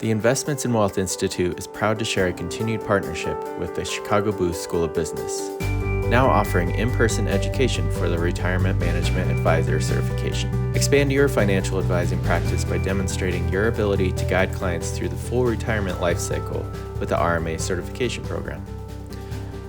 The Investments in Wealth Institute is proud to share a continued partnership with the Chicago Booth School of Business, now offering in-person education for the Retirement Management Advisor certification. Expand your financial advising practice by demonstrating your ability to guide clients through the full retirement life cycle with the RMA certification program.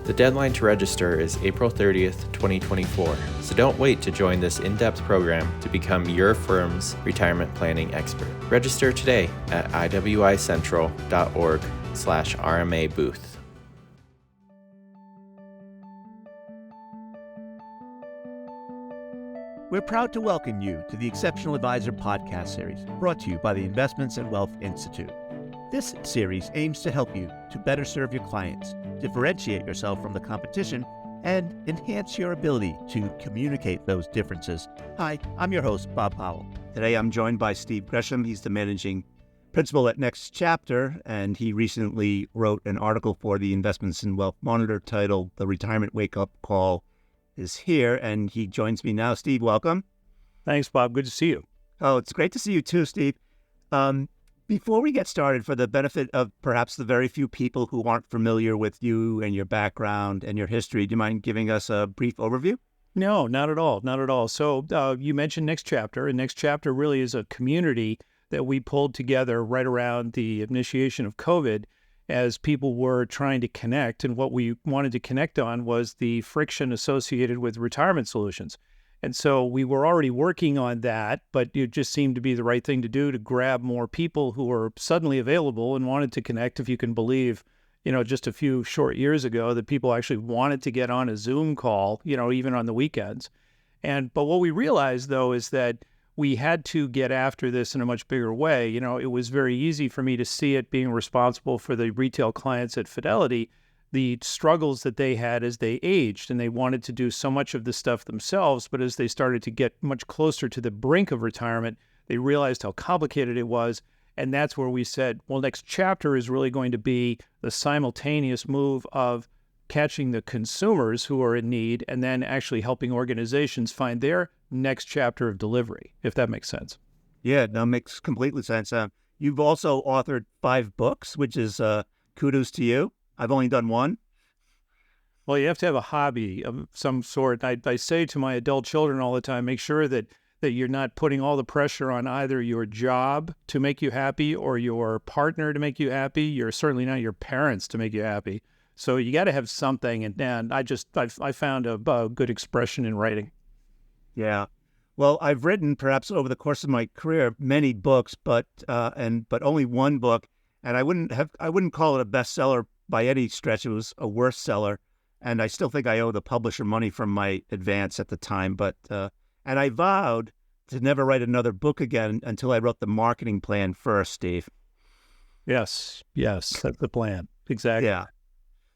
The deadline to register is April 30th, 2024, so don't wait to join this in-depth program to become your firm's retirement planning expert. Register today at iwicentral.org/RMA booth. We're proud to welcome you to the Exceptional Advisor podcast series, brought to you by the Investments in Wealth Institute. This series aims to help you to better serve your clients, differentiate yourself from the competition, and enhance your ability to communicate those differences. Hi, I'm your host, Bob Powell. Today I'm joined by Steve Gresham. He's the managing principal at Next Chapter, and he recently wrote an article for the Investments in Wealth Monitor titled "The Retirement Wake-Up Call is Here," and he joins me now. Steve, welcome. Thanks, Bob. Good to see you. Oh, it's great to see you too, Steve. Before we get started, for the benefit of perhaps the very few people who aren't familiar with you and your background and your history, do you mind giving us a brief overview? No, not at all. Not at all. So you mentioned Next Chapter, and Next Chapter really is a community that we pulled together right around the initiation of COVID as people were trying to connect. And what we wanted to connect on was the friction associated with retirement solutions. And so we were already working on that, but it just seemed to be the right thing to do to grab more people who were suddenly available and wanted to connect. If you can believe, just a few short years ago that people actually wanted to get on a Zoom call, even on the weekends. But what we realized, though, is that we had to get after this in a much bigger way. It was very easy for me to see it being responsible for the retail clients at Fidelity, the struggles that they had as they aged, and they wanted to do so much of this stuff themselves. But as they started to get much closer to the brink of retirement, they realized how complicated it was. And that's where we said, well, Next Chapter is really going to be the simultaneous move of catching the consumers who are in need and then actually helping organizations find their next chapter of delivery, if that makes sense. Yeah, that makes completely sense. You've also authored 5 books, which is kudos to you. I've only done one. Well, you have to have a hobby of some sort. I say to my adult children all the time, make sure that you're not putting all the pressure on either your job to make you happy or your partner to make you happy. You're certainly not your parents to make you happy. So you got to have something. And I found a good expression in writing. Yeah. Well, I've written perhaps over the course of my career many books, but only one book, and I wouldn't call it a bestseller by any stretch. It was a worst seller, and I still think I owe the publisher money from my advance at the time. But and I vowed to never write another book again until I wrote the marketing plan first, Steve. Yes, that's the plan. Exactly. Yeah.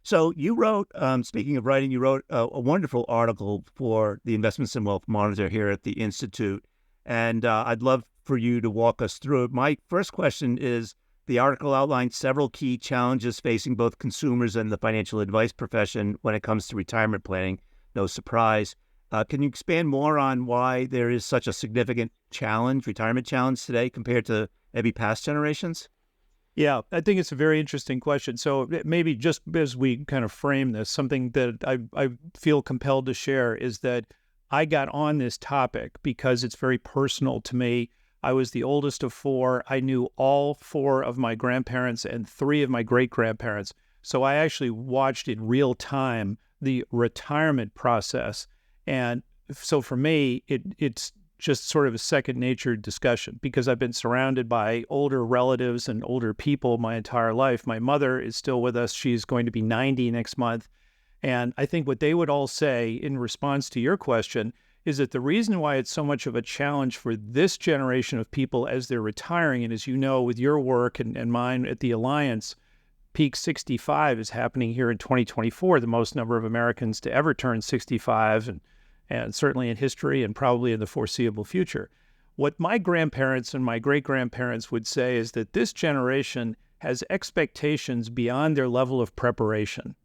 So you wrote, speaking of writing, you wrote a wonderful article for the Investments in Wealth Monitor here at the Institute, and I'd love for you to walk us through it. My first question is, the article outlines several key challenges facing both consumers and the financial advice profession when it comes to retirement planning. No surprise. Can you expand more on why there is such a significant retirement challenge today compared to maybe past generations? Yeah, I think it's a very interesting question. So maybe just as we kind of frame this, something that I feel compelled to share is that I got on this topic because it's very personal to me. I was the oldest of 4. I knew all 4 of my grandparents and 3 of my great-grandparents. So I actually watched in real time the retirement process. And so for me, it's just sort of a second nature discussion because I've been surrounded by older relatives and older people my entire life. My mother is still with us. She's going to be 90 next month. And I think what they would all say in response to your question is that the reason why it's so much of a challenge for this generation of people as they're retiring, and as you know, with your work and mine at the Alliance, Peak 65 is happening here in 2024, the most number of Americans to ever turn 65, and certainly in history and probably in the foreseeable future. What my grandparents and my great-grandparents would say is that this generation has expectations beyond their level of preparation.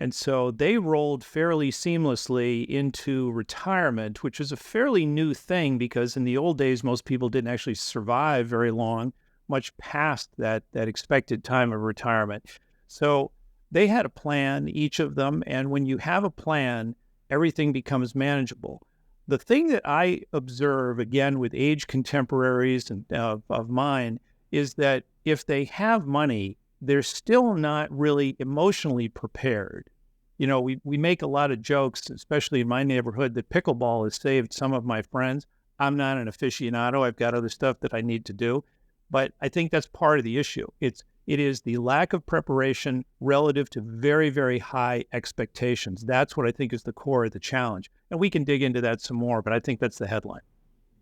And so they rolled fairly seamlessly into retirement, which is a fairly new thing because in the old days, most people didn't actually survive very long much past that expected time of retirement. So they had a plan, each of them, and when you have a plan, everything becomes manageable. The thing that I observe, again, with age contemporaries and of mine, is that if they have money, they're still not really emotionally prepared. You know, we make a lot of jokes, especially in my neighborhood, that pickleball has saved some of my friends. I'm not an aficionado. I've got other stuff that I need to do. But I think that's part of the issue. It is the lack of preparation relative to very, very high expectations. That's what I think is the core of the challenge. And we can dig into that some more, but I think that's the headline.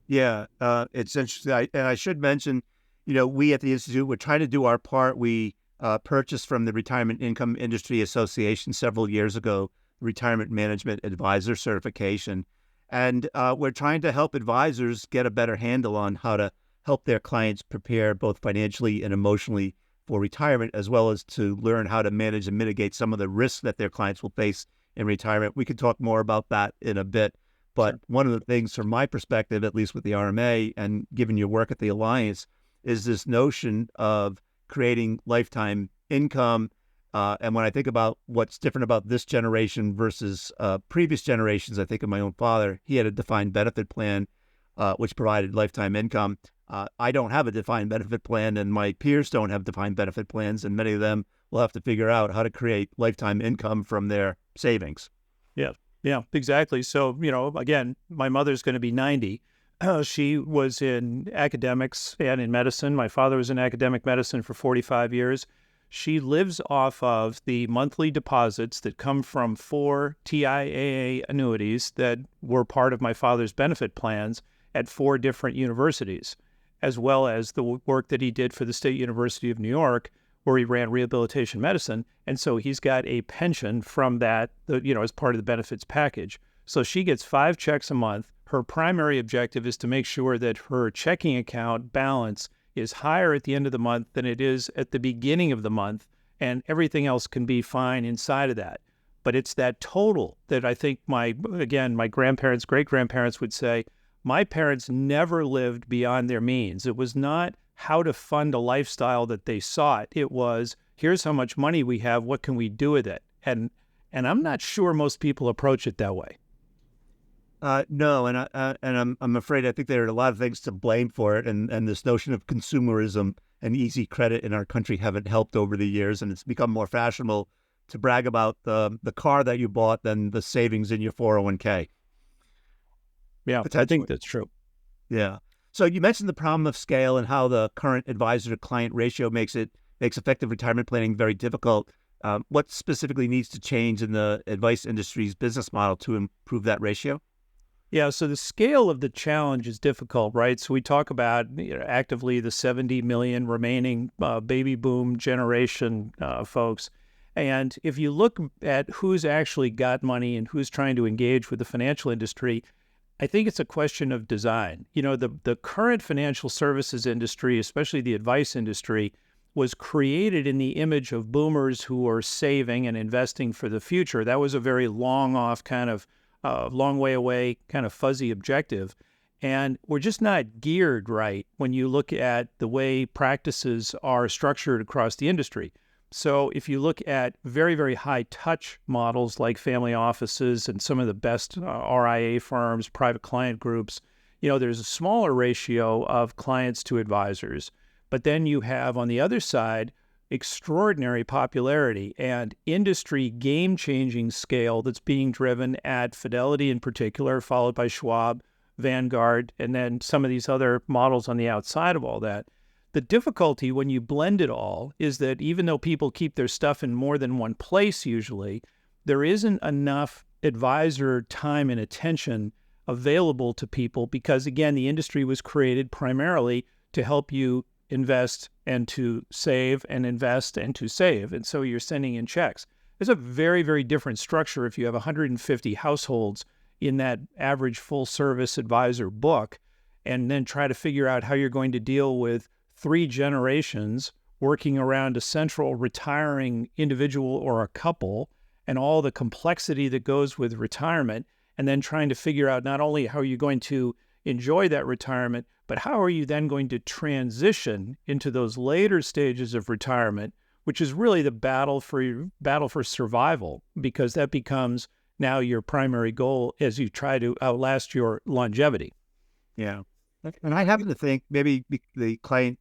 Yeah, it's interesting. And I should mention, we at the Institute, we're trying to do our part. We purchased from the Retirement Income Industry Association several years ago, Retirement Management Advisor Certification. And we're trying to help advisors get a better handle on how to help their clients prepare both financially and emotionally for retirement, as well as to learn how to manage and mitigate some of the risks that their clients will face in retirement. We could talk more about that in a bit. But one of the things from my perspective, at least with the RMA and given your work at the Alliance, is this notion of creating lifetime income. And when I think about what's different about this generation versus previous generations, I think of my own father. He had a defined benefit plan, which provided lifetime income. I don't have a defined benefit plan, and my peers don't have defined benefit plans, and many of them will have to figure out how to create lifetime income from their savings. Yeah, exactly. So, again, my mother's going to be 90. She was in academics and in medicine. My father was in academic medicine for 45 years. She lives off of the monthly deposits that come from 4 TIAA annuities that were part of my father's benefit plans at 4 different universities, as well as the work that he did for the State University of New York, where he ran rehabilitation medicine. And so he's got a pension from that, as part of the benefits package. So she gets 5 checks a month. Her primary objective is to make sure that her checking account balance is higher at the end of the month than it is at the beginning of the month, and everything else can be fine inside of that. But it's that total that I think my grandparents, great-grandparents would say, my parents never lived beyond their means. It was not how to fund a lifestyle that they sought. It was, here's how much money we have, what can we do with it? And I'm not sure most people approach it that way. No, and I'm afraid I think there are a lot of things to blame for it, and this notion of consumerism and easy credit in our country haven't helped over the years, and it's become more fashionable to brag about the car that you bought than the savings in your 401k. Yeah, I think that's true. Yeah. So you mentioned the problem of scale and how the current advisor-to-client ratio makes effective retirement planning very difficult. What specifically needs to change in the advice industry's business model to improve that ratio? Yeah, so the scale of the challenge is difficult, right? So we talk about actively the 70 million remaining baby boom generation folks. And if you look at who's actually got money and who's trying to engage with the financial industry, I think it's a question of design. The current financial services industry, especially the advice industry, was created in the image of boomers who are saving and investing for the future. That was a very long off kind of long way away, kind of fuzzy objective. And we're just not geared right when you look at the way practices are structured across the industry. So if you look at very, very high touch models like family offices and some of the best RIA firms, private client groups, there's a smaller ratio of clients to advisors. But then you have on the other side extraordinary popularity and industry game-changing scale that's being driven at Fidelity in particular, followed by Schwab, Vanguard, and then some of these other models on the outside of all that. The difficulty when you blend it all is that even though people keep their stuff in more than one place usually, there isn't enough advisor time and attention available to people because, again, the industry was created primarily to help you invest and to save and invest and to save. And so you're sending in checks. There's a very, very different structure if you have 150 households in that average full service advisor book, and then try to figure out how you're going to deal with 3 generations working around a central retiring individual or a couple and all the complexity that goes with retirement, and then trying to figure out not only how you're going to enjoy that retirement, but how are you then going to transition into those later stages of retirement, which is really the battle for survival, because that becomes now your primary goal as you try to outlast your longevity. Yeah. And I happen to think maybe the client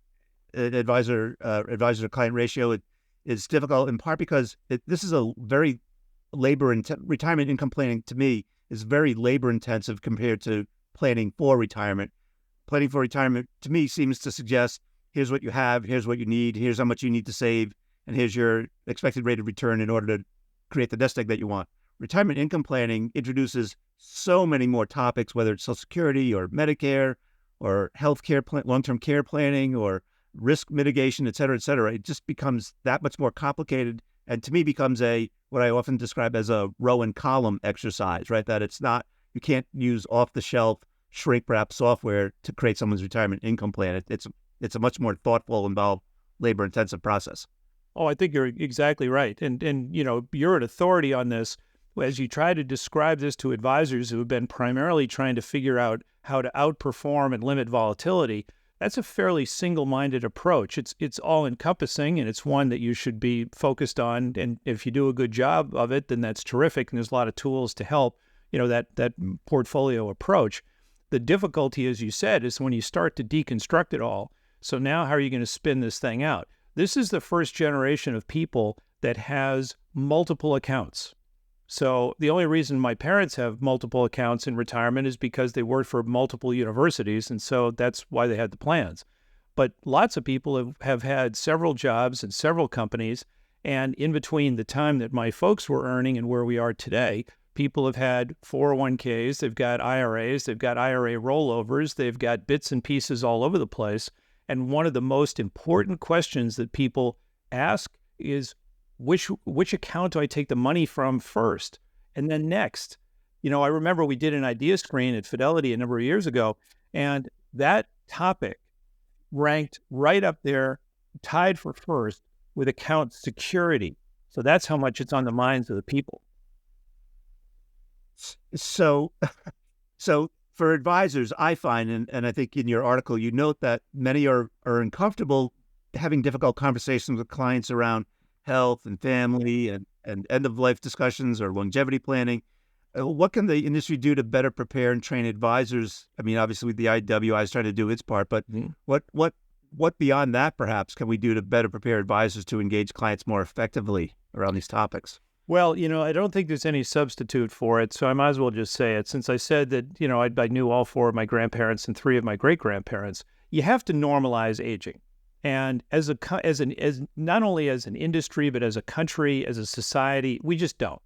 advisor to client ratio is difficult in part because this is a very retirement income planning to me is very labor intensive compared to planning for retirement. Planning for retirement to me seems to suggest here's what you have, here's what you need, here's how much you need to save, and here's your expected rate of return in order to create the nest egg that you want. Retirement income planning introduces so many more topics, whether it's Social Security or Medicare or healthcare, long-term care planning or risk mitigation, et cetera, et cetera. It just becomes that much more complicated, and to me becomes what I often describe as a row and column exercise, right? That you can't use off-the-shelf shrink wrap software to create someone's retirement income plan. It's a much more thoughtful, involved, labor-intensive process. Oh, I think you're exactly right. And you're an authority on this as you try to describe this to advisors who have been primarily trying to figure out how to outperform and limit volatility. That's a fairly single-minded approach. It's all-encompassing, and it's one that you should be focused on. And if you do a good job of it, then that's terrific. And there's a lot of tools to help, that portfolio approach. The difficulty, as you said, is when you start to deconstruct it all. So now how are you going to spin this thing out? This is the first generation of people that has multiple accounts. So the only reason my parents have multiple accounts in retirement is because they worked for multiple universities, and so that's why they had the plans. But lots of people have had several jobs and several companies, and in between the time that my folks were earning and where we are today, people have had 401ks, they've got IRAs, they've got IRA rollovers, they've got bits and pieces all over the place. And one of the most important questions that people ask is, which account do I take the money from first? And then next? I remember we did an idea screen at Fidelity a number of years ago, and that topic ranked right up there, tied for first with account security. So that's how much it's on the minds of the people. So for advisors, I find, and I think in your article, you note that many are uncomfortable having difficult conversations with clients around health and family and end-of-life discussions or longevity planning. What can the industry do to better prepare and train advisors? I mean, obviously the IWI is trying to do its part, but what beyond that perhaps can we do to better prepare advisors to engage clients more effectively around these topics? Well, I don't think there's any substitute for it, so I might as well just say it. Since I said that, I knew all 4 of my grandparents and 3 of my great-grandparents, you have to normalize aging. And as not only as an industry, but as a country, as a society, we just don't.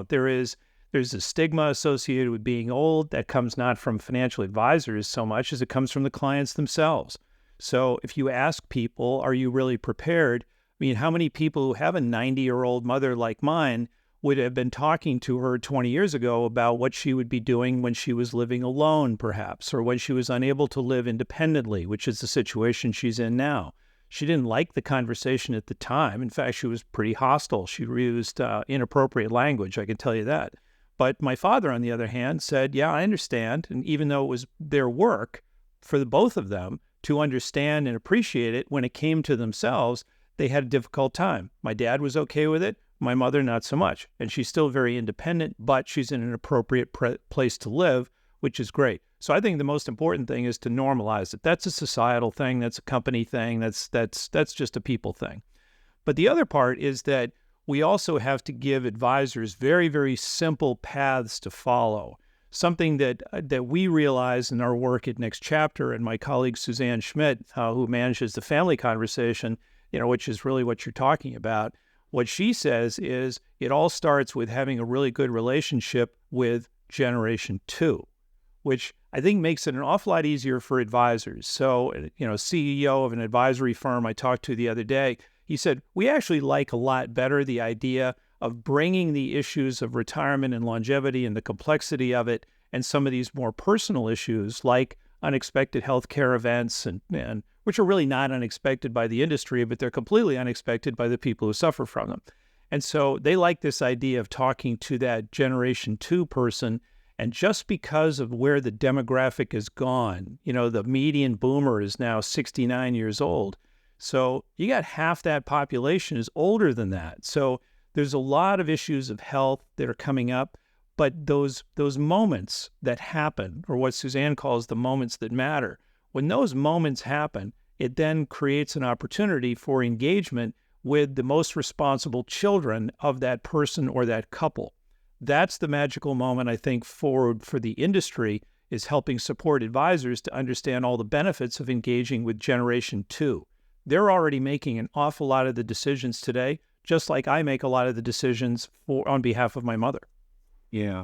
There's a stigma associated with being old that comes not from financial advisors so much as it comes from the clients themselves. So if you ask people, are you really prepared? I mean, how many people who have a 90-year-old mother like mine would have been talking to her 20 years ago about what she would be doing when she was living alone, perhaps, or when she was unable to live independently, which is the situation she's in now. She didn't like the conversation at the time. In fact, she was pretty hostile. She used inappropriate language, I can tell you that. But my father, on the other hand, said, yeah, I understand. And even though it was their work for the both of them to understand and appreciate it, when it came to themselves, they had a difficult time. My dad was okay with it. My mother, not so much. And she's still very independent, but she's in an appropriate place to live, which is great. So I think the most important thing is to normalize it. That's a societal thing. That's a company thing. That's just a people thing. But the other part is that we also have to give advisors very, very simple paths to follow. Something that we realize in our work at Next Chapter, and my colleague Suzanne Schmidt, who manages the family conversation, which is really what you're talking about. What she says is it all starts with having a really good relationship with Generation 2, which I think makes it an awful lot easier for advisors. So, CEO of an advisory firm I talked to the other day, he said, we actually like a lot better the idea of bringing the issues of retirement and longevity and the complexity of it and some of these more personal issues like unexpected healthcare events and which are really not unexpected by the industry, but they're completely unexpected by the people who suffer from them. And so they like this idea of talking to that Generation 2 person And just because of where the demographic has gone, the median boomer is now 69 years old. So you got half that population is older than that. So there's a lot of issues of health that are coming up. But those moments that happen, or what Suzanne calls the moments that matter, when those moments happen, it then creates an opportunity for engagement with the most responsible children of that person or that couple. That's the magical moment, I think, for the industry, is helping support advisors to understand all the benefits of engaging with Generation 2. They're already making an awful lot of the decisions today, just like I make a lot of the decisions on behalf of my mother. Yeah.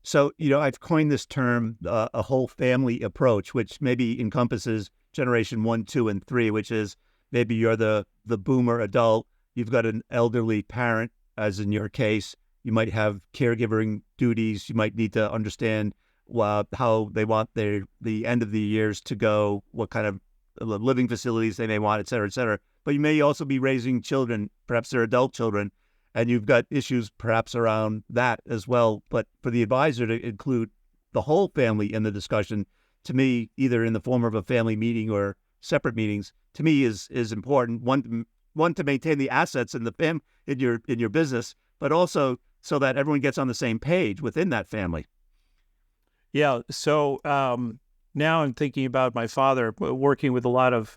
So, I've coined this term, a whole family approach, which maybe encompasses generation 1, 2, and 3, which is maybe you're the boomer adult, you've got an elderly parent, as in your case, you might have caregiving duties, you might need to understand how they want the end of the years to go, what kind of living facilities they may want, et cetera, et cetera. But you may also be raising children, perhaps they're adult children, and you've got issues perhaps around that as well. But for the advisor to include the whole family in the discussion, to me, either in the form of a family meeting or separate meetings, to me is important. One to maintain the assets in in your business, but also so that everyone gets on the same page within that family. Yeah. So now I'm thinking about my father working with a lot of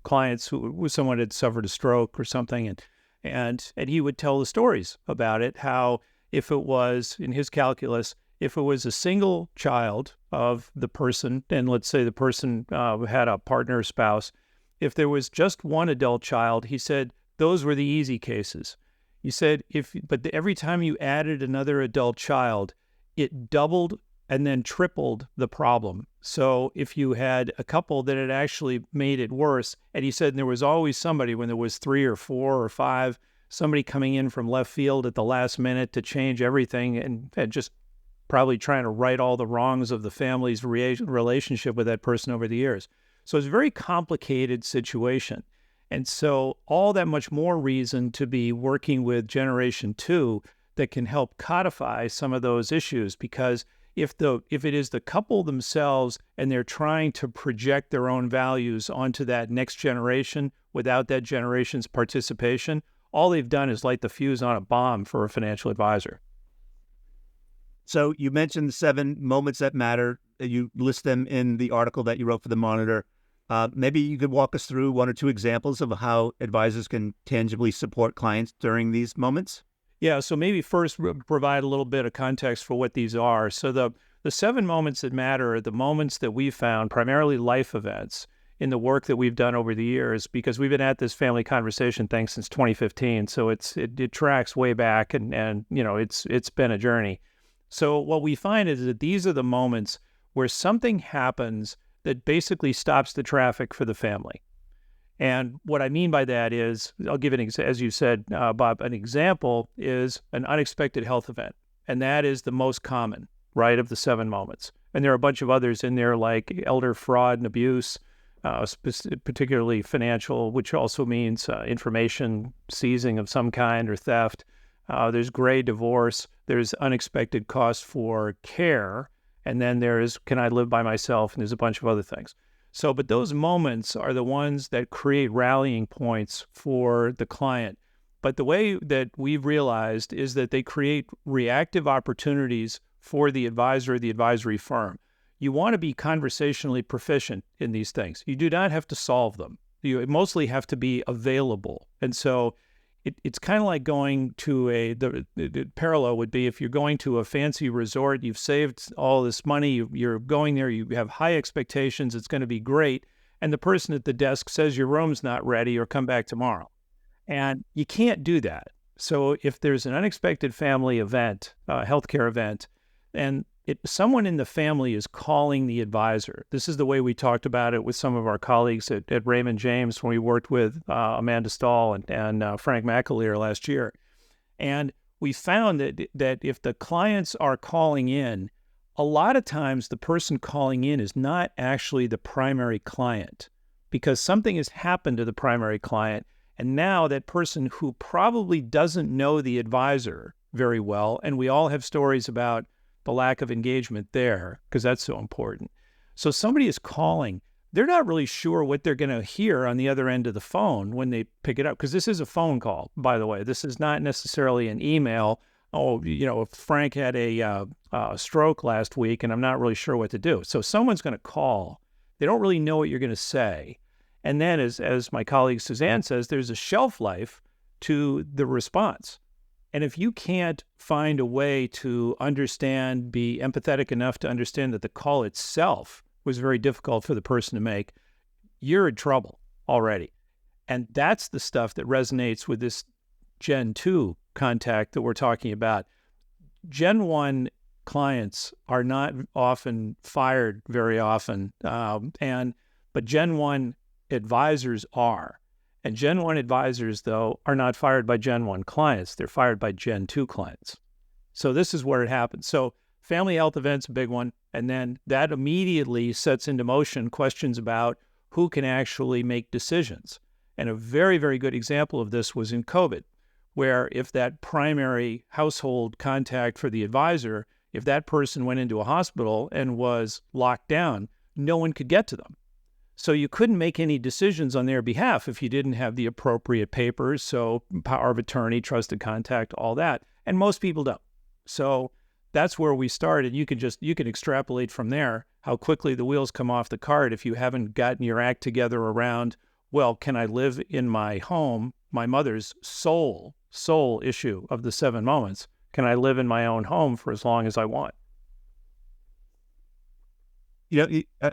clients who someone had suffered a stroke or something, and he would tell the stories about it, how if it was, in his calculus, if it was a single child of the person, and let's say the person had a partner or spouse, if there was just one adult child, he said those were the easy cases. He said, but every time you added another adult child, it doubled and then tripled the problem. So if you had a couple, that it actually made it worse. And he said there was always somebody, when there was 3 or 4 or 5, somebody coming in from left field at the last minute to change everything, and just probably trying to right all the wrongs of the family's relationship with that person over the years. So it's a very complicated situation. And so all that much more reason to be working with Generation 2 that can help codify some of those issues, because if it is the couple themselves and they're trying to project their own values onto that next generation without that generation's participation, all they've done is light the fuse on a bomb for a financial advisor. So you mentioned the 7 moments that matter. You list them in the article that you wrote for the Monitor. Maybe you could walk us through 1 or 2 examples of how advisors can tangibly support clients during these moments. Yeah, so maybe first provide a little bit of context for what these are. So the 7 moments that matter are the moments that we found, primarily life events, in the work that we've done over the years, because we've been at this family conversation thing since 2015. So it tracks way back, and it's been a journey. So what we find is that these are the moments where something happens that basically stops the traffic for the family. And what I mean by that is, I'll give as you said, Bob, an example is an unexpected health event. And that is the most common, right, of the 7 moments. And there are a bunch of others in there, like elder fraud and abuse, particularly financial, which also means information seizing of some kind or theft. There's gray divorce. There's unexpected cost for care. And then there's, can I live by myself? And there's a bunch of other things. So, but those moments are the ones that create rallying points for the client. But the way that we've realized is that they create reactive opportunities for the advisor or the advisory firm. You want to be conversationally proficient in these things. You do not have to solve them. You mostly have to be available. And so it's kind of like going to the parallel would be if you're going to a fancy resort, you've saved all this money, you're going there, you have high expectations, it's going to be great, and the person at the desk says your room's not ready or come back tomorrow. And you can't do that. So if there's an unexpected family event, healthcare event, and someone in the family is calling the advisor. This is the way we talked about it with some of our colleagues at Raymond James when we worked with Amanda Stahl and Frank McAleer last year. And we found that if the clients are calling in, a lot of times the person calling in is not actually the primary client, because something has happened to the primary client. And now that person who probably doesn't know the advisor very well, and we all have stories about the lack of engagement there, because that's so important. So somebody is calling. They're not really sure what they're going to hear on the other end of the phone when they pick it up, because this is a phone call, by the way. This is not necessarily an email. Oh, if Frank had a stroke last week and I'm not really sure what to do. So someone's going to call. They don't really know what you're going to say. And then, as my colleague Suzanne says, there's a shelf life to the response. And if you can't find a way to understand, be empathetic enough to understand that the call itself was very difficult for the person to make, you're in trouble already. And that's the stuff that resonates with this Gen 2 contact that we're talking about. Gen 1 clients are not often fired very often, but Gen 1 advisors are. And Gen 1 advisors, though, are not fired by Gen 1 clients. They're fired by Gen 2 clients. So this is where it happens. So family health event's a big one. And then that immediately sets into motion questions about who can actually make decisions. And a very, very good example of this was in COVID, where if that primary household contact for the advisor, if that person went into a hospital and was locked down, no one could get to them. So you couldn't make any decisions on their behalf if you didn't have the appropriate papers, so power of attorney, trusted contact, all that. And most people don't. So that's where we started. You can extrapolate from there how quickly the wheels come off the cart if you haven't gotten your act together around, well, can I live in my home, my mother's sole issue of the 7 moments? Can I live in my own home for as long as I want?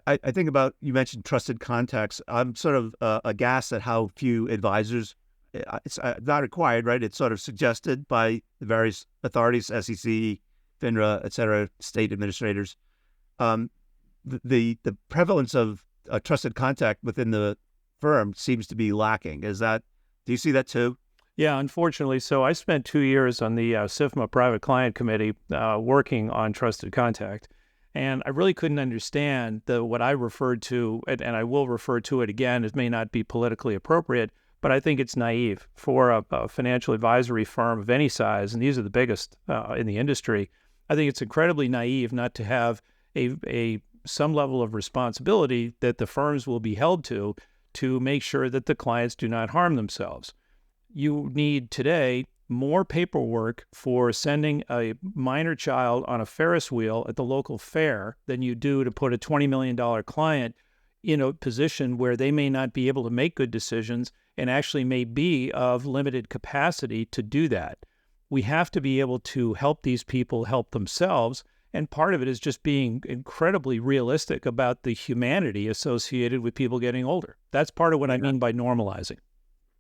I think about, you mentioned trusted contacts. I'm sort of aghast at how few advisors, it's not required, right? It's sort of suggested by the various authorities, SEC, FINRA, et cetera, state administrators. The prevalence of a trusted contact within the firm seems to be lacking. Do you see that too? Yeah, unfortunately. So I spent 2 years on the SIFMA Private Client Committee working on trusted contact. And I really couldn't understand what I referred to, and I will refer to it again. It may not be politically appropriate, but I think it's naive for a financial advisory firm of any size, and these are the biggest in the industry. I think it's incredibly naive not to have some level of responsibility that the firms will be held to make sure that the clients do not harm themselves. You need today more paperwork for sending a minor child on a Ferris wheel at the local fair than you do to put a $20 million client in a position where they may not be able to make good decisions and actually may be of limited capacity to do that. We have to be able to help these people help themselves. And part of it is just being incredibly realistic about the humanity associated with people getting older. That's part of what I mean by normalizing.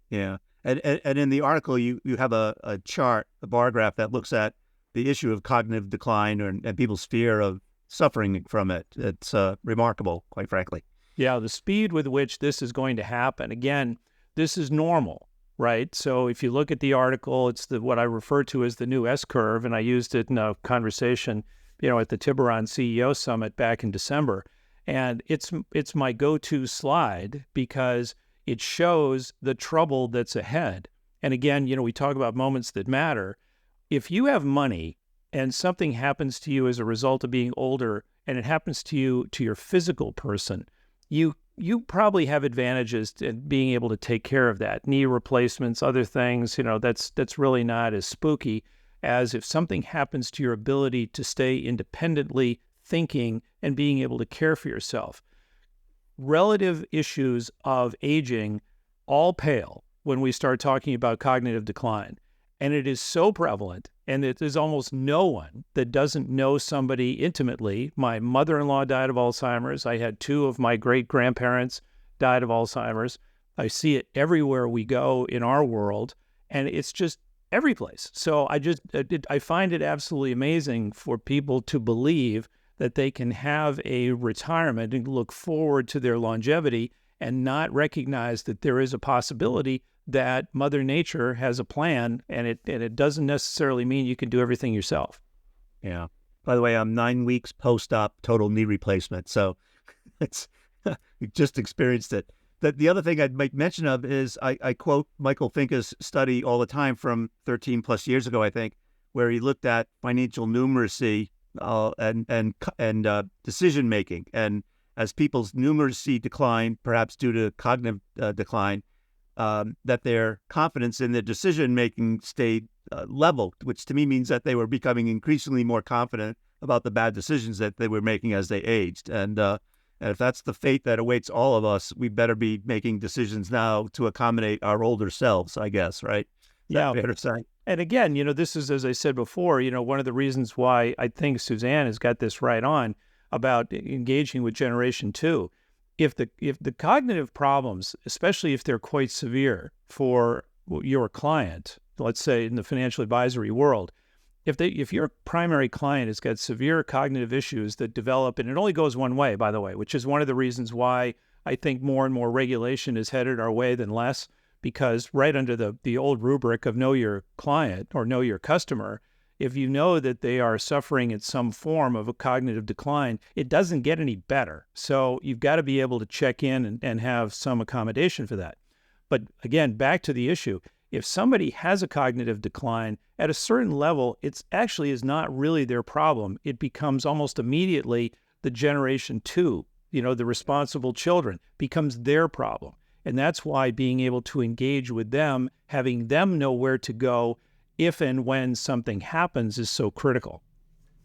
Yeah. And in the article, you have a chart, a bar graph that looks at the issue of cognitive decline and people's fear of suffering from it. It's remarkable, quite frankly. Yeah, the speed with which this is going to happen. Again, this is normal, right? So if you look at the article, it's what I refer to as the new S-curve, and I used it in a conversation, at the Tiburon CEO Summit back in December. And it's my go-to slide because it shows the trouble that's ahead. And again, we talk about moments that matter. If you have money and something happens to you as a result of being older, and it happens to you, to your physical person, you probably have advantages in being able to take care of that. Knee replacements, other things, that's really not as spooky as if something happens to your ability to stay independently thinking and being able to care for yourself. Relative issues of aging all pale when we start talking about cognitive decline. And it is so prevalent, and there's almost no one that doesn't know somebody intimately. My mother-in-law died of Alzheimer's. I had 2 of my great-grandparents died of Alzheimer's. I see it everywhere we go in our world, and it's just every place. So I find it absolutely amazing for people to believe that they can have a retirement and look forward to their longevity and not recognize that there is a possibility that Mother Nature has a plan, and it doesn't necessarily mean you can do everything yourself. Yeah. By the way, I'm 9 weeks post-op total knee replacement, so it's we just experienced it. The other thing I'd make mention of is I quote Michael Finke's study all the time from 13 plus years ago, I think, where he looked at financial numeracy and decision making. And as people's numeracy decline, perhaps due to cognitive decline, that their confidence in their decision making stayed level, which to me means that they were becoming increasingly more confident about the bad decisions that they were making as they aged. And if that's the fate that awaits all of us, we better be making decisions now to accommodate our older selves, I guess, right? Yeah. Fair to say? And again, this is, as I said before, one of the reasons why I think Suzanne has got this right on about engaging with Generation 2. If the cognitive problems, especially if they're quite severe for your client, let's say in the financial advisory world, if your primary client has got severe cognitive issues that develop, and it only goes one way, by the way, which is one of the reasons why I think more and more regulation is headed our way than less, because right under the old rubric of know your client or know your customer, if you know that they are suffering in some form of a cognitive decline, it doesn't get any better. So you've got to be able to check in and have some accommodation for that. But again, back to the issue, if somebody has a cognitive decline, at a certain level, it actually is not really their problem. It becomes almost immediately the Generation 2, the responsible children, becomes their problem. And that's why being able to engage with them, having them know where to go if and when something happens is so critical.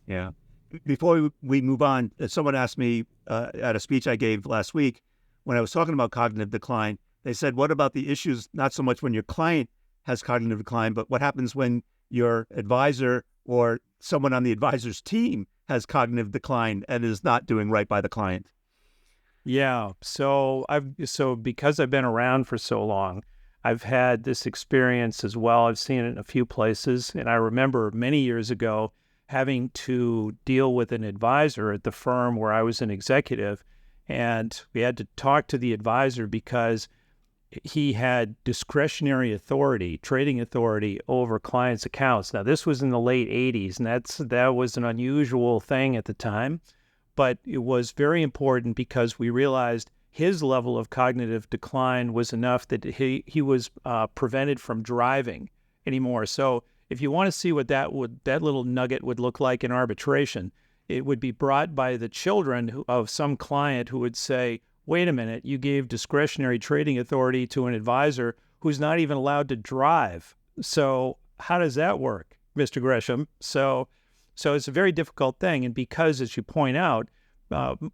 Yeah. Before we move on, someone asked me at a speech I gave last week, when I was talking about cognitive decline, they said, what about the issues, not so much when your client has cognitive decline, but what happens when your advisor or someone on the advisor's team has cognitive decline and is not doing right by the client? Yeah. So because I've been around for so long, I've had this experience as well. I've seen it in a few places. And I remember many years ago having to deal with an advisor at the firm where I was an executive. And we had to talk to the advisor because he had discretionary authority, trading authority over clients' accounts. Now, this was in the late 80s, and that was an unusual thing at the time. But it was very important because we realized his level of cognitive decline was enough that he was prevented from driving anymore. So if you want to see what that little nugget would look like in arbitration, it would be brought by the children of some client who would say, wait a minute, you gave discretionary trading authority to an advisor who's not even allowed to drive. So how does that work, Mr. Gresham? So it's a very difficult thing. And because, as you point out,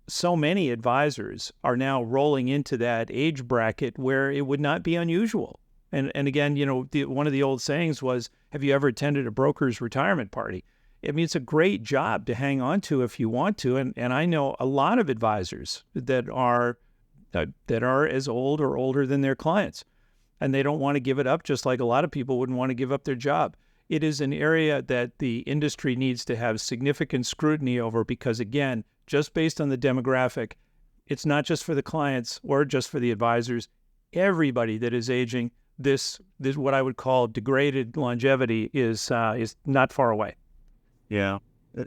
so many advisors are now rolling into that age bracket where it would not be unusual. And again, one of the old sayings was, have you ever attended a broker's retirement party? I mean, it's a great job to hang on to if you want to. And I know a lot of advisors that are as old or older than their clients, and they don't want to give it up, just like a lot of people wouldn't want to give up their job. It is an area that the industry needs to have significant scrutiny over because, again, just based on the demographic, it's not just for the clients or just for the advisors. Everybody that is aging, this what I would call degraded longevity is not far away. Yeah.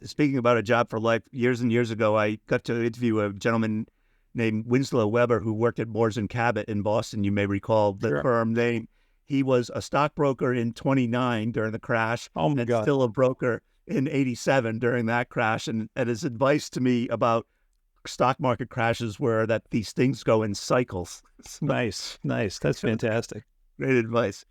Speaking about a job for life, years and years ago, I got to interview a gentleman named Winslow Weber who worked at Moores and Cabot in Boston. You may recall the firm name. He was a stockbroker in 29 during the crash, and still a broker in 87 during that crash. And his advice to me about stock market crashes were that these things go in cycles. Nice. That's fantastic. Great advice.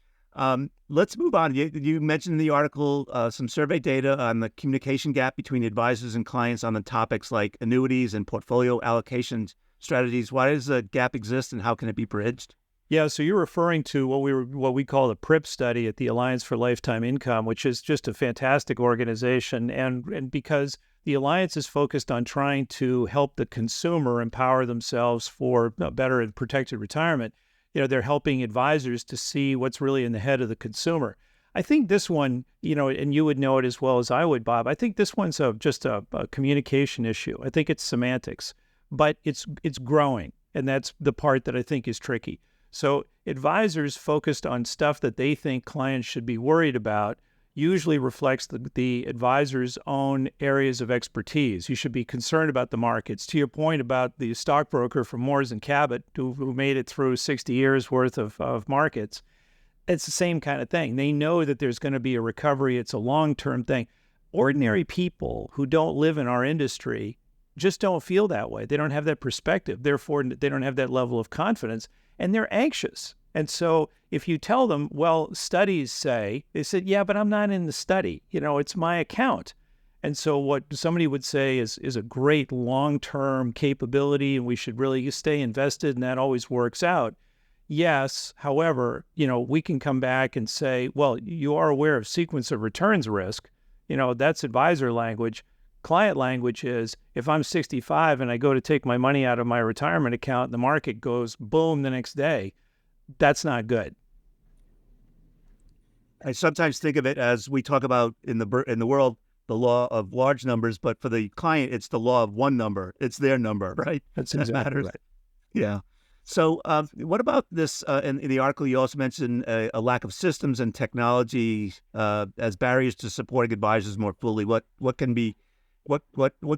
Let's move on. You mentioned in the article some survey data on the communication gap between advisors and clients on the topics like annuities and portfolio allocation strategies. Why does the gap exist, and how can it be bridged? Yeah, so you're referring to what we call the PRIP study at the Alliance for Lifetime Income, which is just a fantastic organization. And because the Alliance is focused on trying to help the consumer empower themselves for a better and protected retirement, they're helping advisors to see what's really in the head of the consumer. I think this one, and you would know it as well as I would, Bob, I think this one's just a communication issue. I think it's semantics, but it's growing. And that's the part that I think is tricky. So advisors focused on stuff that they think clients should be worried about usually reflects the advisor's own areas of expertise. You should be concerned about the markets. To your point about the stockbroker from Moores and Cabot who made it through 60 years worth of markets, it's the same kind of thing. They know that there's going to be a recovery. It's a long-term thing. Ordinary people who don't live in our industry just don't feel that way. They don't have that perspective. Therefore, they don't have that level of confidence, and they're anxious. And so if you tell them, well, studies say, they said, yeah, but I'm not in the study. It's my account. And so what somebody would say is a great long-term capability, and we should really stay invested, and that always works out. Yes, however, we can come back and say, well, you are aware of sequence of returns risk. That's advisor language. Client language is, if I'm 65 and I go to take my money out of my retirement account and the market goes boom the next day, that's not good. I sometimes think of it as we talk about in the world, the law of large numbers, but for the client, it's the law of one number. It's their number, right? That's That exactly matters. right. Yeah. So what about this? In the article, you also mentioned a lack of systems and technology as barriers to supporting advisors more fully. What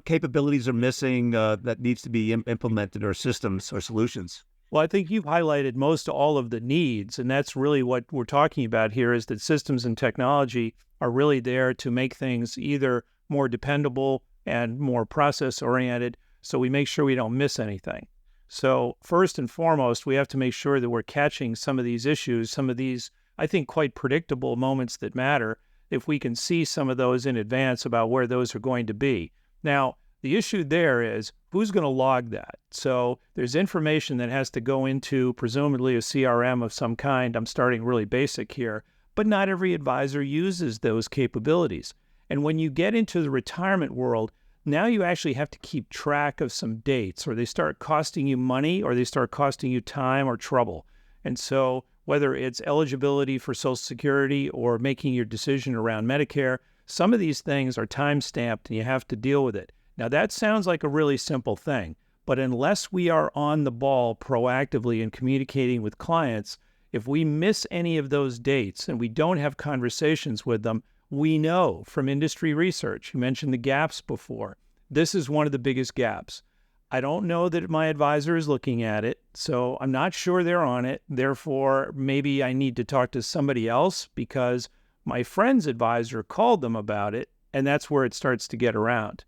capabilities are missing that needs to be implemented, or systems or solutions? Well, I think you've highlighted most all of the needs, and that's really what we're talking about here, is that systems and technology are really there to make things either more dependable and more process-oriented, so we make sure we don't miss anything. So first and foremost, we have to make sure that we're catching some of these issues, some of these, I think, quite predictable moments that matter, if we can see some of those in advance about where those are going to be. Now, the issue there is, who's going to log that? So there's information that has to go into presumably a CRM of some kind. I'm starting really basic here, but not every advisor uses those capabilities. And when you get into the retirement world, now you actually have to keep track of some dates, or they start costing you money, or they start costing you time or trouble. And so whether it's eligibility for Social Security or making your decision around Medicare, some of these things are time-stamped and you have to deal with it. Now, that sounds like a really simple thing, but unless we are on the ball proactively in communicating with clients, if we miss any of those dates and we don't have conversations with them, we know from industry research, you mentioned the gaps before, this is one of the biggest gaps. I don't know that my advisor is looking at it, so I'm not sure they're on it. Therefore, maybe I need to talk to somebody else because my friend's advisor called them about it, and that's where it starts to get around.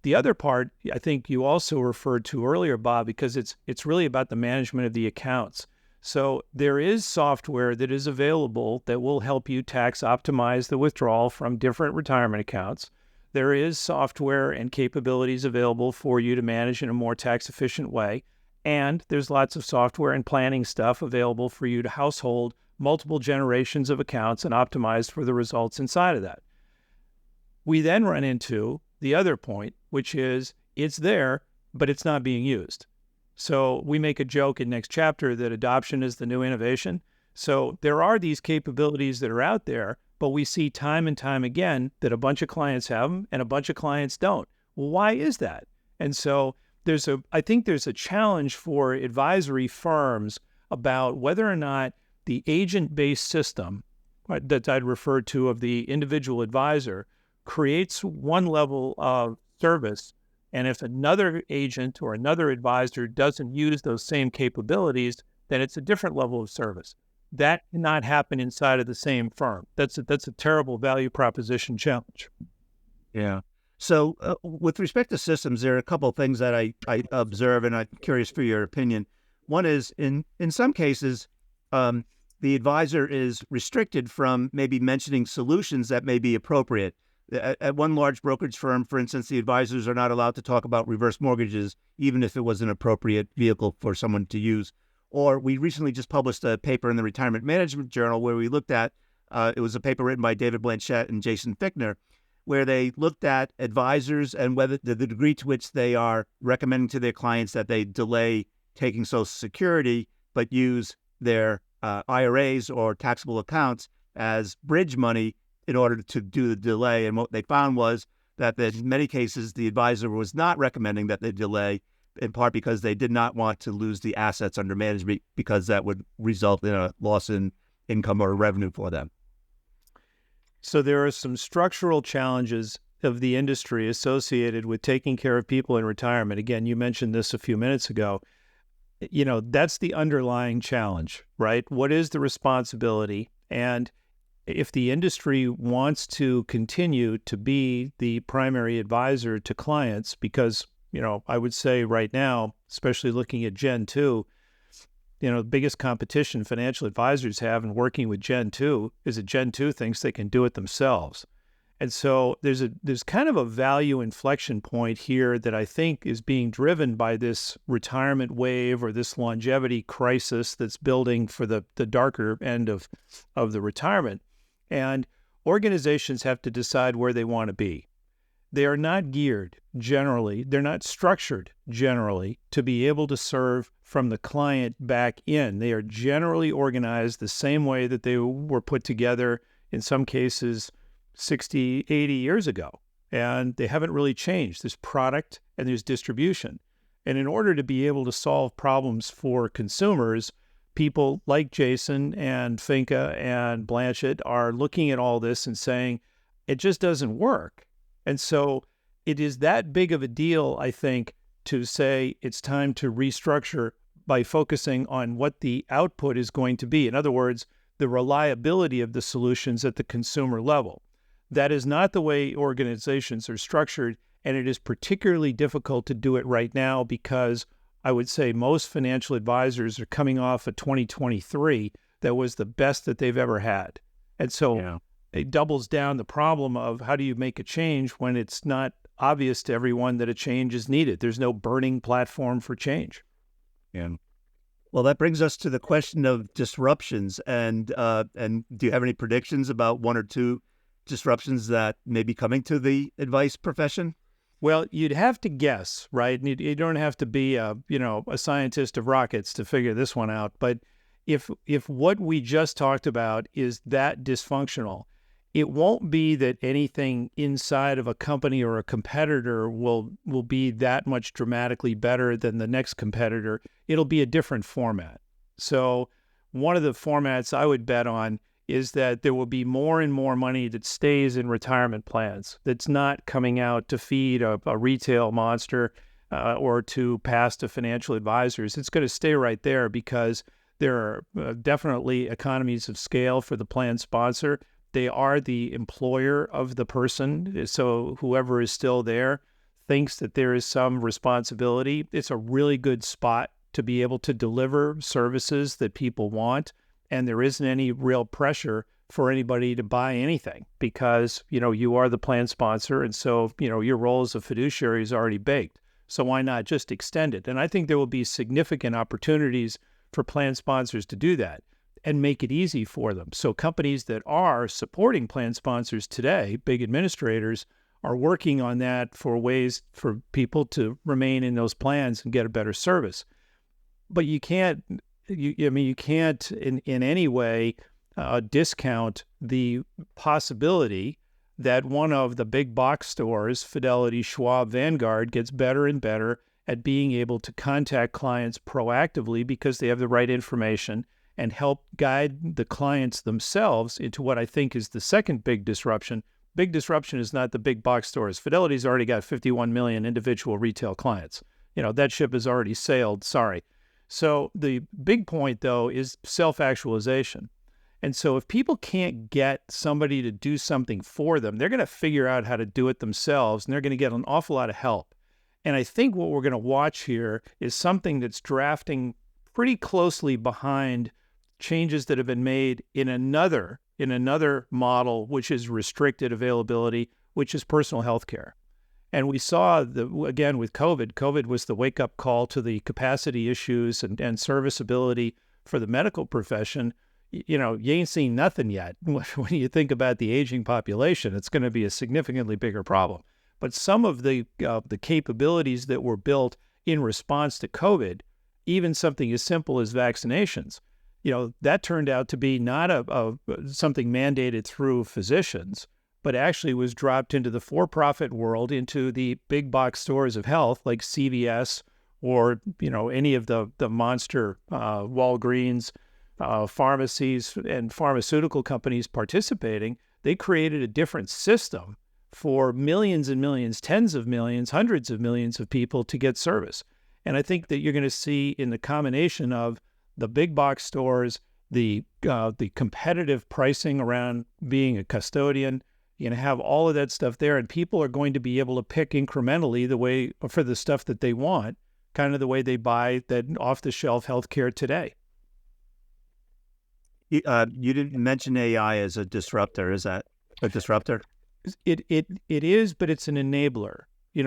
The other part, I think you also referred to earlier, Bob, because it's really about the management of the accounts. So there is software that is available that will help you tax optimize the withdrawal from different retirement accounts. There is software and capabilities available for you to manage in a more tax efficient way. And there's lots of software and planning stuff available for you to household multiple generations of accounts and optimize for the results inside of that. We then run into the other point, which is it's there, but it's not being used. So we make a joke in next chapter that adoption is the new innovation. So there are these capabilities that are out there, but we see time and time again that a bunch of clients have them and a bunch of clients don't. Well, why is that? And so I think there's a challenge for advisory firms about whether or not the agent-based system that I'd referred to of the individual advisor creates one level of service, and if another agent or another advisor doesn't use those same capabilities, then it's a different level of service. That cannot happen inside of the same firm. That's a terrible value proposition challenge. Yeah. So with respect to systems, there are a couple of things that I observe, and I'm curious for your opinion. One is in some cases, the advisor is restricted from maybe mentioning solutions that may be appropriate. At one large brokerage firm, for instance, the advisors are not allowed to talk about reverse mortgages, even if it was an appropriate vehicle for someone to use. Or we recently just published a paper in the Retirement Management Journal where we looked at, it was a paper written by David Blanchett and Jason Fichtner, where they looked at advisors and whether the degree to which they are recommending to their clients that they delay taking Social Security, but use their IRAs or taxable accounts as bridge money in order to do the delay. And what they found was that in many cases, the advisor was not recommending that they delay, in part because they did not want to lose the assets under management, because that would result in a loss in income or revenue for them. So there are some structural challenges of the industry associated with taking care of people in retirement. Again, you mentioned this a few minutes ago. That's the underlying challenge, right? What is the responsibility? And if the industry wants to continue to be the primary advisor to clients, because, I would say right now, especially looking at Gen 2, the biggest competition financial advisors have in working with Gen 2 is that Gen 2 thinks they can do it themselves. And so there's kind of a value inflection point here that I think is being driven by this retirement wave or this longevity crisis that's building for the darker end of the retirement. And organizations have to decide where they want to be. They are not geared generally, they're not structured generally to be able to serve from the client back in. They are generally organized the same way that they were put together in some cases 60, 80 years ago. And they haven't really changed. There's product and there's distribution. And in order to be able to solve problems for consumers, people like Jason and Finca and Blanchett are looking at all this and saying, it just doesn't work. And so it is that big of a deal, I think, to say it's time to restructure by focusing on what the output is going to be. In other words, the reliability of the solutions at the consumer level. That is not the way organizations are structured, and it is particularly difficult to do it right now because I would say most financial advisors are coming off a 2023 that was the best that they've ever had. And so it doubles down the problem of how do you make a change when it's not obvious to everyone that a change is needed. There's no burning platform for change. Yeah. Well, that brings us to the question of disruptions. And do you have any predictions about one or two disruptions that may be coming to the advice profession? Well, you'd have to guess, right? You don't have to be a scientist of rockets to figure this one out. But if what we just talked about is that dysfunctional, it won't be that anything inside of a company or a competitor will be that much dramatically better than the next competitor. It'll be a different format. So one of the formats I would bet on is that there will be more and more money that stays in retirement plans that's not coming out to feed a retail monster or to pass to financial advisors. It's going to stay right there because there are definitely economies of scale for the plan sponsor. They are the employer of the person, so whoever is still there thinks that there is some responsibility. It's a really good spot to be able to deliver services that people want. And there isn't any real pressure for anybody to buy anything because, you are the plan sponsor. And so, your role as a fiduciary is already baked. So why not just extend it? And I think there will be significant opportunities for plan sponsors to do that and make it easy for them. So companies that are supporting plan sponsors today, big administrators, are working on that for ways for people to remain in those plans and get a better service. But you can't in any way discount the possibility that one of the big box stores, Fidelity, Schwab, Vanguard, gets better and better at being able to contact clients proactively because they have the right information and help guide the clients themselves into what I think is the second big disruption. Big disruption is not the big box stores. Fidelity's already got 51 million individual retail clients. That ship has already sailed, sorry. So the big point, though, is self-actualization. And so if people can't get somebody to do something for them, they're going to figure out how to do it themselves, and they're going to get an awful lot of help. And I think what we're going to watch here is something that's drafting pretty closely behind changes that have been made in another model, which is restricted availability, which is personal health care. And we saw, again, with COVID was the wake-up call to the capacity issues and serviceability for the medical profession. You ain't seen nothing yet. When you think about the aging population, it's going to be a significantly bigger problem. But some of the capabilities that were built in response to COVID, even something as simple as vaccinations, that turned out to be not something mandated through physicians, but actually was dropped into the for-profit world, into the big box stores of health like CVS or, any of the monster Walgreens, pharmacies and pharmaceutical companies participating. They created a different system for millions and millions, tens of millions, hundreds of millions of people to get service. And I think that you're going to see in the combination of the big box stores the competitive pricing around being a custodian. You're going to have all of that stuff there, and people are going to be able to pick incrementally the way for the stuff that they want, kind of the way they buy that off-the-shelf healthcare today. You didn't mention AI as a disruptor. Is that a disruptor? It is, but it's an enabler.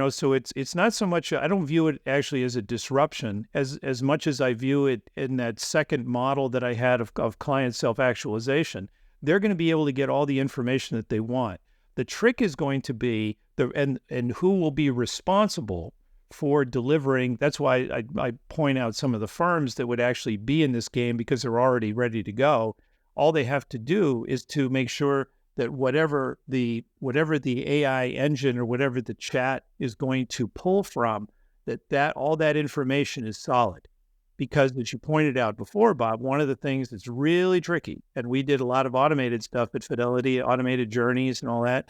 So it's not so much. I don't view it actually as a disruption as much as I view it in that second model that I had of client self-actualization. They're going to be able to get all the information that they want. The trick is going to be and who will be responsible for delivering. That's why I point out some of the firms that would actually be in this game because they're already ready to go. All they have to do is to make sure that whatever the AI engine or whatever the chat is going to pull from, that all that information is solid. Because as you pointed out before, Bob, one of the things that's really tricky, and we did a lot of automated stuff at Fidelity, automated journeys and all that,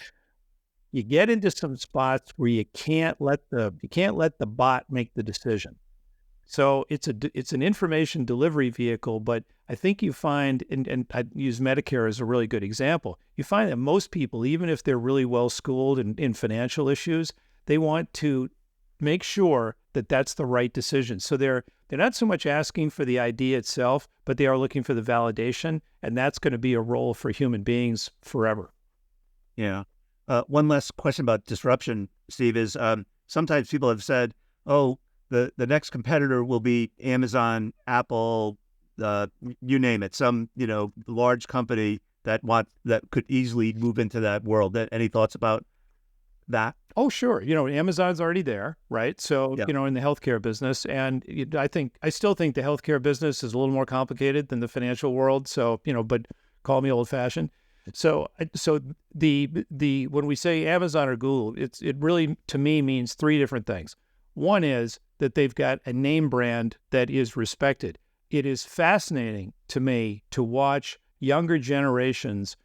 you get into some spots where you can't let the bot make the decision. So it's an information delivery vehicle, but I think you find, and I use Medicare as a really good example, you find that most people, even if they're really well schooled in financial issues, they want to make sure that that's the right decision. So they're not so much asking for the idea itself, but they are looking for the validation, and that's going to be a role for human beings forever. Yeah. One last question about disruption, Steve, is sometimes people have said, oh, the next competitor will be Amazon, Apple, you name it, some large company that could easily move into that world. Any thoughts about that? Oh, sure. Amazon's already there, right? So, Yeah. in the healthcare business. And I still think the healthcare business is a little more complicated than the financial world. So, but call me old fashioned. So the when we say Amazon or Google, it really, to me, means three different things. One is that they've got a name brand that is respected. It is fascinating to me to watch younger generations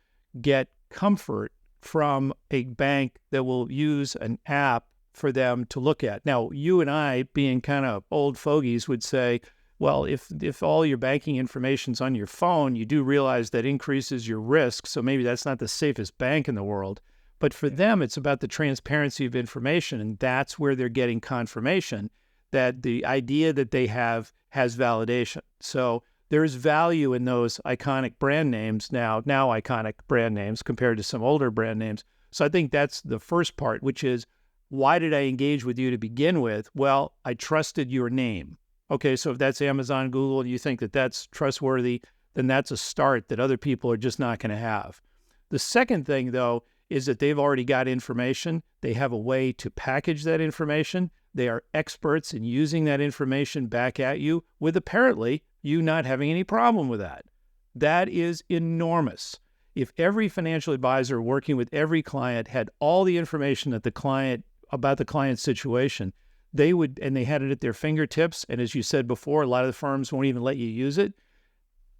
get comfort from a bank that will use an app for them to look at. Now, you and I, being kind of old fogies, would say, well, if all your banking information's on your phone, you do realize that increases your risk, so maybe that's not the safest bank in the world. But for them, it's about the transparency of information, and that's where they're getting confirmation that the idea that they have has validation. So there's value in those iconic brand names now iconic brand names compared to some older brand names. So I think that's the first part, which is, why did I engage with you to begin with? Well, I trusted your name. Okay, so if that's Amazon, Google, and you think that that's trustworthy, then that's a start that other people are just not going to have. The second thing, though, is that they've already got information. They have a way to package that information. They are experts in using that information back at you with apparently you not having any problem with that. That is enormous. If every financial advisor working with every client had all the information about the client's situation, they had it at their fingertips. And as you said before, a lot of the firms won't even let you use it.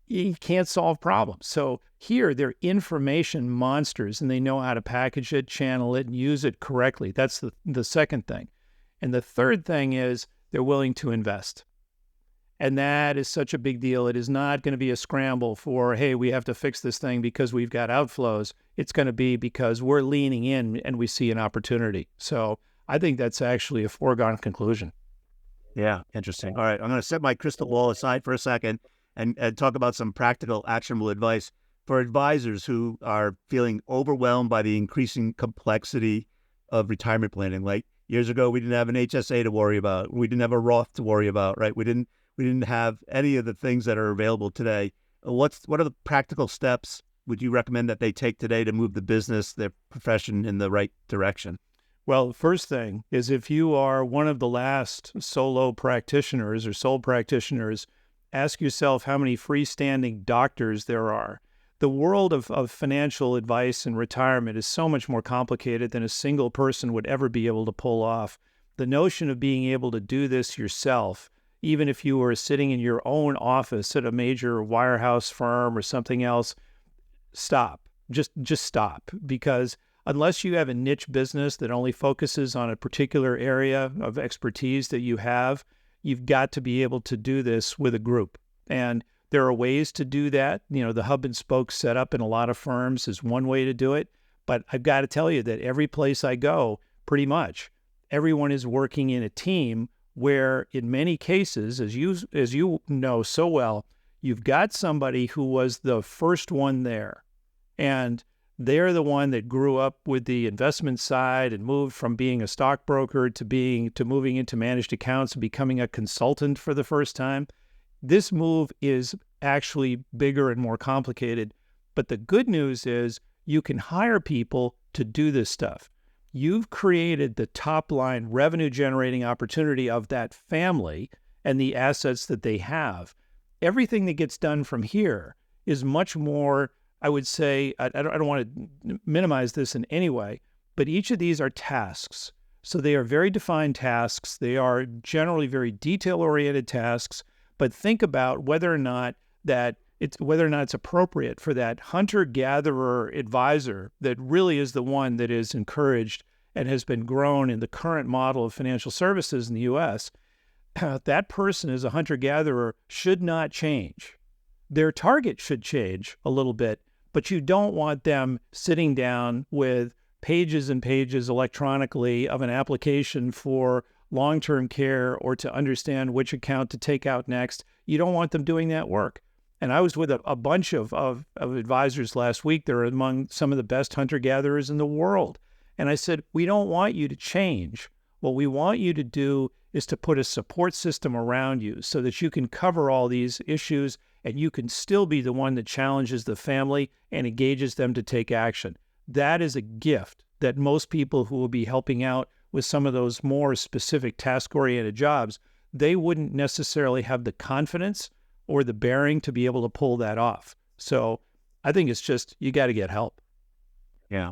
You can't solve problems. So here, they're information monsters, and they know how to package it, channel it, and use it correctly. That's the second thing. And the third thing is they're willing to invest. And that is such a big deal. It is not going to be a scramble for, hey, we have to fix this thing because we've got outflows. It's going to be because we're leaning in and we see an opportunity. So I think that's actually a foregone conclusion. Yeah, interesting. All right, I'm going to set my crystal ball aside for a second and talk about some practical, actionable advice for advisors who are feeling overwhelmed by the increasing complexity of retirement planning. Like years ago, we didn't have an HSA to worry about. We didn't have a Roth to worry about, right? We didn't have any of the things that are available today. What are the practical steps would you recommend that they take today to move the business, their profession, in the right direction? Well, the first thing is, if you are one of the last solo practitioners or sole practitioners, ask yourself how many freestanding doctors there are. The world of financial advice and retirement is so much more complicated than a single person would ever be able to pull off. The notion of being able to do this yourself, even if you were sitting in your own office at a major wirehouse firm or something else, stop. Just stop. Because unless you have a niche business that only focuses on a particular area of expertise that you have, you've got to be able to do this with a group. And There are ways to do that. The hub and spoke setup in a lot of firms is one way to do it. But I've got to tell you that every place I go, pretty much, everyone is working in a team where in many cases, as you know so well, you've got somebody who was the first one there. And they're the one that grew up with the investment side and moved from being a stockbroker to moving into managed accounts and becoming a consultant for the first time. This move is actually bigger and more complicated. But the good news is you can hire people to do this stuff. You've created the top line revenue generating opportunity of that family and the assets that they have. Everything that gets done from here is much more, I would say, I don't want to minimize this in any way, but each of these are tasks. So they are very defined tasks. They are generally very detail-oriented tasks, but think about whether or not it's appropriate for that hunter-gatherer advisor that really is the one that is encouraged and has been grown in the current model of financial services in the U.S. That person as a hunter-gatherer should not change. Their target should change a little bit, but you don't want them sitting down with pages and pages electronically of an application for long-term care or to understand which account to take out next. You don't want them doing that work. And I was with a bunch of advisors last week. They're among some of the best hunter-gatherers in the world. And I said, we don't want you to change. What we want you to do is to put a support system around you so that you can cover all these issues and you can still be the one that challenges the family and engages them to take action. That is a gift that most people who will be helping out with some of those more specific task-oriented jobs, they wouldn't necessarily have the confidence or the bearing to be able to pull that off. So I think it's just, you got to get help. Yeah.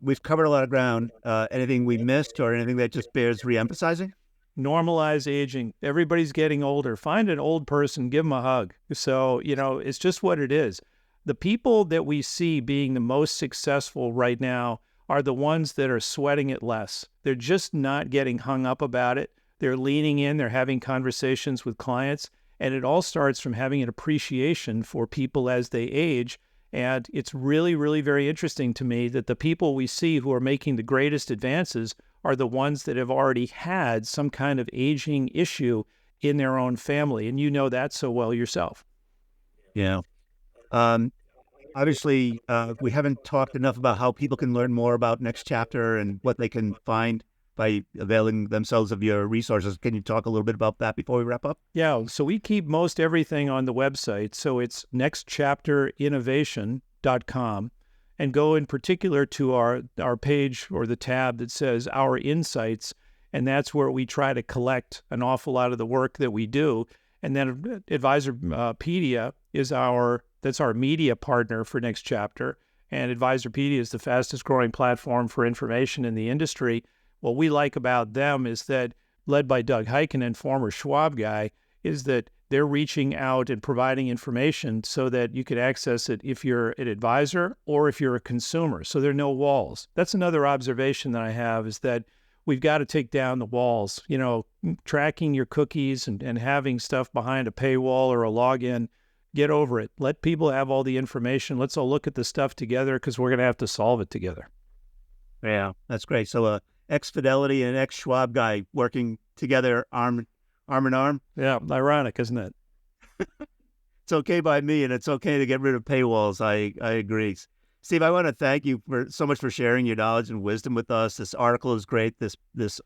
We've covered a lot of ground. Anything we missed or anything that just bears reemphasizing? Normalize aging. Everybody's getting older. Find an old person, give them a hug. So, it's just what it is. The people that we see being the most successful right now are the ones that are sweating it less. They're just not getting hung up about it. They're leaning in, they're having conversations with clients, and it all starts from having an appreciation for people as they age. And it's really, really very interesting to me that the people we see who are making the greatest advances are the ones that have already had some kind of aging issue in their own family. And you know that so well yourself. Yeah. Obviously, we haven't talked enough about how people can learn more about Next Chapter and what they can find by availing themselves of your resources. Can you talk a little bit about that before we wrap up? Yeah, so we keep most everything on the website. So it's nextchapterinnovation.com, and go in particular to our page or the tab that says Our Insights, and that's where we try to collect an awful lot of the work that we do. And then Advisorpedia is that's our media partner for Next Chapter, and Advisorpedia is the fastest growing platform for information in the industry. What we like about them is that, led by Doug Heikkinen, former Schwab guy, is that they're reaching out and providing information so that you can access it if you're an advisor or if you're a consumer. So there are no walls. That's another observation that I have, is that we've got to take down the walls. Tracking your cookies and having stuff behind a paywall or a login, get over it. Let people have all the information. Let's all look at the stuff together because we're going to have to solve it together. Yeah, that's great. So ex-Fidelity and ex-Schwab guy working together arm in arm. Yeah, ironic, isn't it? It's okay by me, and it's okay to get rid of paywalls. I agree. Steve, I want to thank you so much for sharing your knowledge and wisdom with us. This article is great.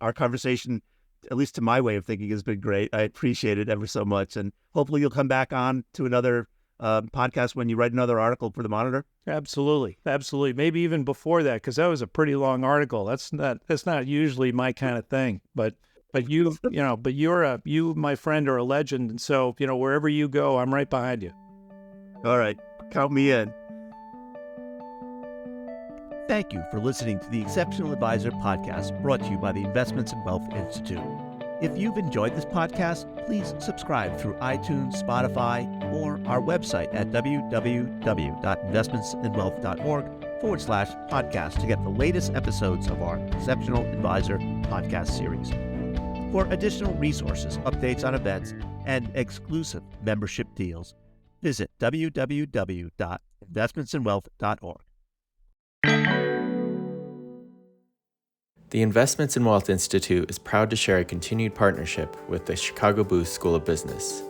Our conversation, at least to my way of thinking, has been great. I appreciate it ever so much, and hopefully you'll come back on to another podcast when you write another article for the Monitor. Absolutely. Maybe even before that, because that was a pretty long article. That's not usually my kind of thing. But you my friend, are a legend, and so wherever you go, I'm right behind you. All right, count me in. Thank you for listening to the Exceptional Advisor podcast, brought to you by the Investments and Wealth Institute. If you've enjoyed this podcast, please subscribe through iTunes, Spotify, or our website at www.investmentsandwealth.org/podcast to get the latest episodes of our Exceptional Advisor podcast series. For additional resources, updates on events, and exclusive membership deals. Visit www.investmentsandwealth.org. The Investments in Wealth Institute is proud to share a continued partnership with the Chicago Booth School of Business,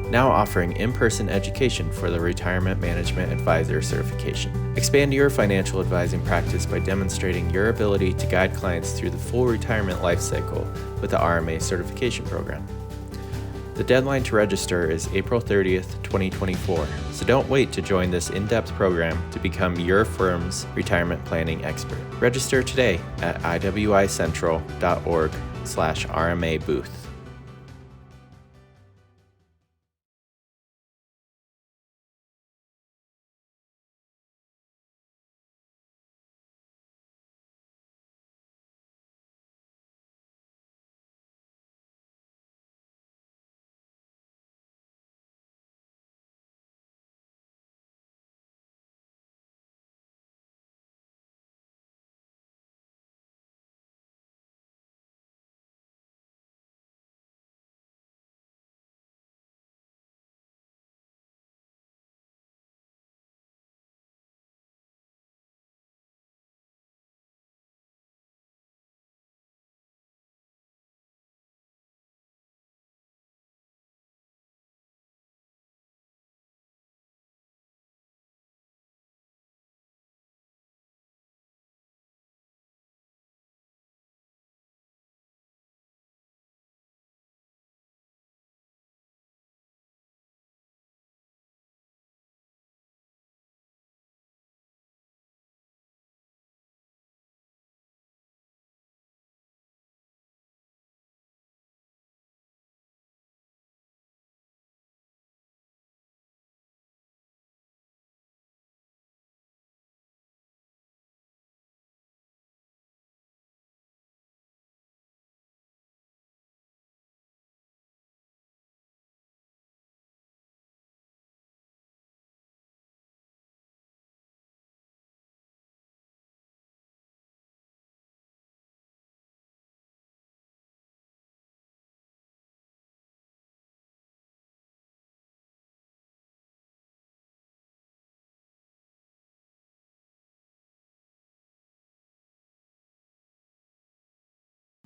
now offering in-person education for the Retirement Management Advisor certification. Expand your financial advising practice by demonstrating your ability to guide clients through the full retirement life cycle with the RMA certification program. The deadline to register is April 30th, 2024, so don't wait to join this in-depth program to become your firm's retirement planning expert. Register today at iwicentral.org/RMA booth.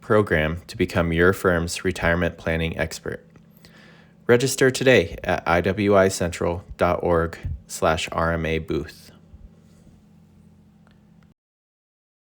Program to become your firm's retirement planning expert. Register today at iwicentral.org/RMA booth.